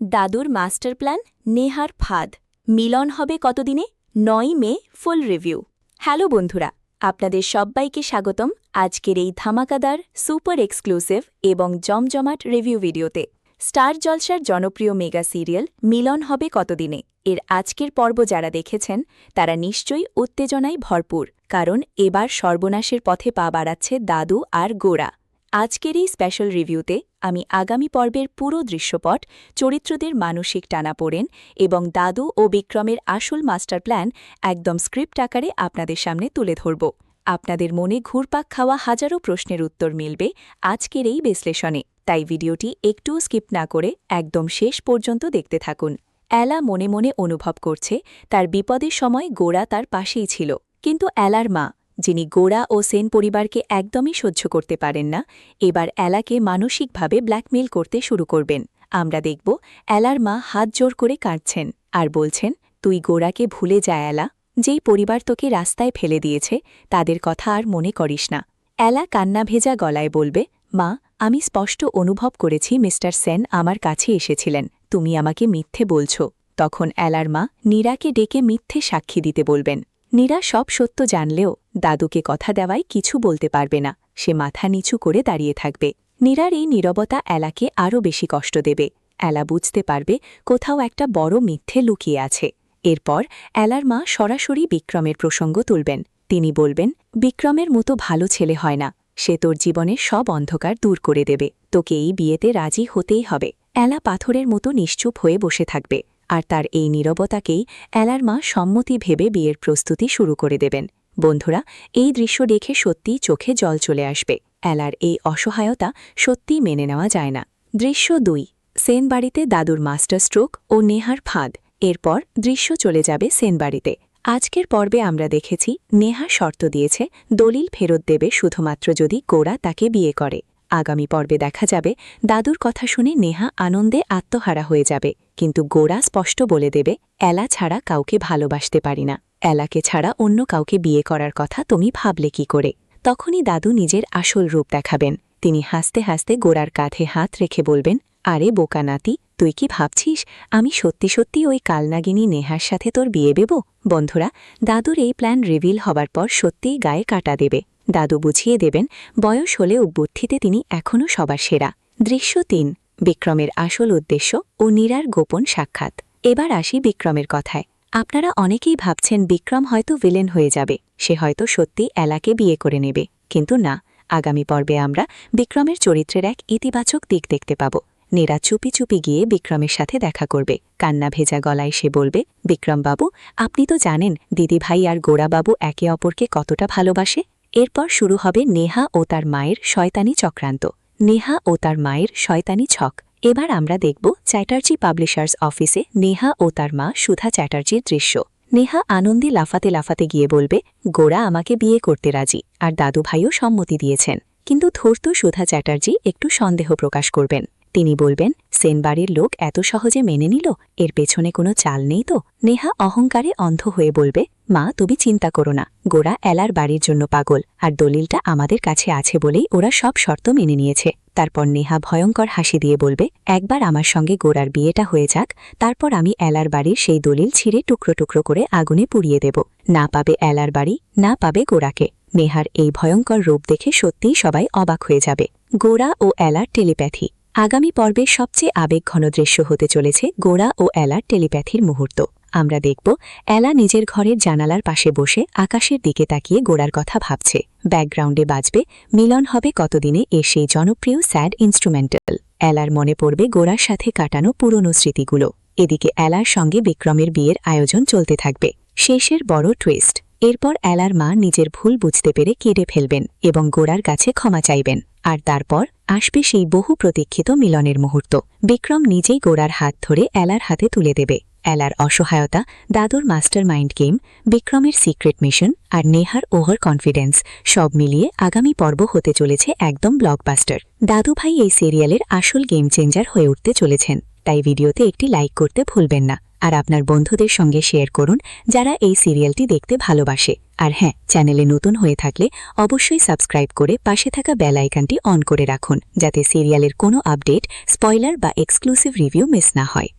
দাদুর master plan, নেহার ফাঁদ, মিলন হবে কতদিনে? ৯ মে ফুল রিভিউ। হ্যালো বন্ধুরা, আপনাদের সবাইকে স্বাগতম আজকের এই ধামাকাদার, সুপার এক্সক্লুসিভ এবং জমজমাট রিভিউ ভিডিওতে। স্টার জলসার জনপ্রিয় মেগা সিরিয়াল মিলন হবে কতদিনে এর আজকের পর্ব যারা দেখেছেন তারা নিশ্চয়ই উত্তেজনায় ভরপুর, কারণ এবার সর্বনাশের পথে পা বাড়াচ্ছে দাদু আর গোরা। আজকের এই স্পেশাল রিভিউতে আমি আগামী পর্বের পুরো দৃশ্যপট, চরিত্রদের মানসিক টানাপোড়েন এবং দাদু ও বিক্রমের আসল মাস্টার প্ল্যান একদম স্ক্রিপ্ট আকারে আপনাদের সামনে তুলে ধরব। আপনাদের মনে ঘুরপাক খাওয়া হাজারো প্রশ্নের উত্তর মিলবে আজকের এই বিশ্লেষণে, তাই ভিডিওটি একটুও স্কিপ না করে একদম শেষ পর্যন্ত দেখতে থাকুন। এলা মনে মনে অনুভব করছে তার বিপদের সময় গোরা তার পাশেই ছিল, কিন্তু এলার মা, যিনি গোরা ও সেন পরিবারকে একদমই সহ্য করতে পারেন না, এবার এলাকে মানসিকভাবে ব্ল্যাকমেইল করতে শুরু করবেন। আমরা দেখব এলার মা হাত জোর করে কাঁদছেন আর বলছেন, তুই গোরাকে ভুলে যা এলা, যেই পরিবার তোকে রাস্তায় ফেলে দিয়েছে তাদের কথা আর মনে করিস না। এলা কান্না ভেজা গলায় বলবে, মা, আমি স্পষ্ট অনুভব করেছি মিস্টার সেন আমার কাছে এসেছিলেন, তুমি আমাকে মিথ্যে বলছ। তখন এলার মা নীরাকে ডেকে মিথ্যে সাক্ষী দিতে বলবেন। নীরা সব সত্য জানলেও দাদুকে কথা দেওয়ায় কিছু বলতে পারবে না, সে মাথা নিচু করে দাঁড়িয়ে থাকবে। নীরার এই নীরবতা এলাকে আরও বেশি কষ্ট দেবে। এলা বুঝতে পারবে কোথাও একটা বড় মিথ্যে লুকিয়ে আছে। এরপর এলার মা সরাসরি বিক্রমের প্রসঙ্গ তুলবেন। তিনি বলবেন, বিক্রমের মতো ভালো ছেলে হয় না, সে তোর জীবনের সব অন্ধকার দূর করে দেবে, তোকে এই বিয়েতে রাজি হতেই হবে। এলা পাথরের মতো নিশ্চুপ হয়ে বসে থাকবে, আর তার এই নীরবতাকেই এলার মা সম্মতি ভেবে বিয়ের প্রস্তুতি শুরু করে দেবেন। বন্ধুরা, এই দৃশ্য দেখে সত্যিই চোখে জল চলে আসবে। এলার এই অসহায়তা সত্যিই মেনে নেওয়া যায় না। দৃশ্য ২, সেন বাড়িতে দাদুর মাস্টার স্ট্রোক ও নেহার ফাঁদ। এরপর দৃশ্য চলে যাবে সেন বাড়িতে। আজকের পর্বে আমরা দেখেছি নেহা শর্ত দিয়েছে দলিল ফেরত দেবে শুধুমাত্র যদি গোরা তাকে বিয়ে করে। আগামী পর্বে দেখা যাবে দাদুর কথা শুনে নেহা আনন্দে আত্মহারা হয়ে যাবে, কিন্তু গোরা স্পষ্ট বলে দেবে, এলা ছাড়া কাউকে ভালোবাসতে পারি না, এলাকে ছাড়া অন্য কাউকে বিয়ে করার কথা তুমি ভাবলে কি করে। তখনই দাদু নিজের আসল রূপ দেখাবেন। তিনি হাসতে হাসতে গোরার কাঁধে হাত রেখে বলবেন, আরে বোকা নাতি, তুই কি ভাবছিস আমি সত্যি সত্যি ওই কালনাগিনী নেহার সাথে তোর বিয়ে দেব? বন্ধুরা, দাদুর এই প্ল্যান রিভিল হবার পর সত্যিই গায়ে কাটা দেবে। দাদু বুঝিয়ে দেবেন বয়স হলেও বুদ্ধিতে তিনি এখনও সবার সেরা। দৃশ্য ৩, বিক্রমের আসল উদ্দেশ্য ও নীরার গোপন সাক্ষাৎ। এবার আসি বিক্রমের কথায়। আপনারা অনেকেই ভাবছেন বিক্রম হয়তো ভিলেন হয়ে যাবে, সে হয়তো সত্যি এলাকে বিয়ে করে নেবে, কিন্তু না, আগামী পর্বে আমরা বিক্রমের চরিত্রের এক ইতিবাচক দিক দেখতে পাব। নীরা চুপি চুপি গিয়ে বিক্রমের সাথে দেখা করবে। কান্না ভেজা গলায় সে বলবে, বিক্রমবাবু, আপনি তো জানেন দিদিভাই আর গোরাবাবু একে অপরকে কতটা ভালোবাসে। এরপর শুরু হবে নেহা ও তার মায়ের শয়তানি চক্রান্ত, নেহা ও তার মায়ের শয়তানি ছক। এবার আমরা দেখব চ্যাটার্জি পাবলিশার্স অফিসে নেহা ও তার মা সুধা চ্যাটার্জির দৃশ্য। নেহা আনন্দে লাফাতে লাফাতে গিয়ে বলবে, গোরা আমাকে বিয়ে করতে রাজি, আর দাদুভাইও সম্মতি দিয়েছেন। কিন্তু ধূর্ত সুধা চ্যাটার্জি একটু সন্দেহ প্রকাশ করবেন। তিনি বলবেন, সেন বাড়ির লোক এত সহজে মেনে নিল, এর পেছনে কোনো চাল নেই তো? নেহা অহংকারে অন্ধ হয়ে বলবে, মা, তুমি চিন্তা করো না, গোরা এলার বাড়ির জন্য পাগল, আর দলিলটা আমাদের কাছে আছে বলেই ওরা সব শর্ত মেনে নিয়েছে। তারপর নেহা ভয়ঙ্কর হাসি দিয়ে বলবে, একবার আমার সঙ্গে গোরার বিয়েটা হয়ে যাক, তারপর আমি এলার বাড়ির সেই দলিল ছিঁড়ে টুকরো টুকরো করে আগুনে পুড়িয়ে দেব। না পাবে এলার বাড়ি, না পাবে গোরাকে। নেহার এই ভয়ঙ্কর রূপ দেখে সত্যিই সবাই অবাক হয়ে যাবে। গোরা ও এলার টেলিপ্যাথি। আগামী পর্বে সবচেয়ে আবেগঘন দৃশ্য হতে চলেছে গোরা ও এলার টেলিপ্যাথির মুহূর্ত। আমরা দেখব এলা নিজের ঘরের জানালার পাশে বসে আকাশের দিকে তাকিয়ে গোরার কথা ভাবছে। ব্যাকগ্রাউন্ডে বাজবে মিলন হবে কতদিনে এর সেই জনপ্রিয় স্যাড ইনস্ট্রুমেন্টাল। এলার মনে পড়বে গোরার সাথে কাটানো পুরনো স্মৃতিগুলো। এদিকে এলার সঙ্গে বিক্রমের বিয়ের আয়োজন চলতে থাকবে। শেষের বড় টুইস্ট। এরপর এলার মা নিজের ভুল বুঝতে পেরে কেঁদে ফেলবেন এবং গোরার কাছে ক্ষমা চাইবেন। আর তারপর আসবে সেই বহু প্রতীক্ষিত মিলনের মুহূর্ত। বিক্রম নিজেই গোরার হাত ধরে এলার হাতে তুলে দেবে। এলার অসহায়তা, দাদুর মাস্টার মাইন্ড গেম, বিক্রমের সিক্রেট মিশন আর নেহার ওভার কনফিডেন্স সব মিলিয়ে আগামী পর্ব হতে চলেছে একদম ব্লকবাস্টার। দাদুভাই এই সিরিয়ালের আসল গেম চেঞ্জার হয়ে উঠতে চলেছেন, তাই ভিডিওতে একটি লাইক করতে ভুলবেন না। আর আপনার বন্ধুদের সঙ্গে শেয়ার করুন যারা এই সিরিয়ালটি দেখতে ভালোবাসে। আর হ্যাঁ, চ্যানেলে নতুন হয়ে থাকলে অবশ্যই সাবস্ক্রাইব করে পাশে থাকা বেল আইকনটি অন করে রাখুন, যাতে সিরিয়ালের কোনো আপডেট, স্পয়লার বা এক্সক্লুসিভ রিভিউ মিস না হয়।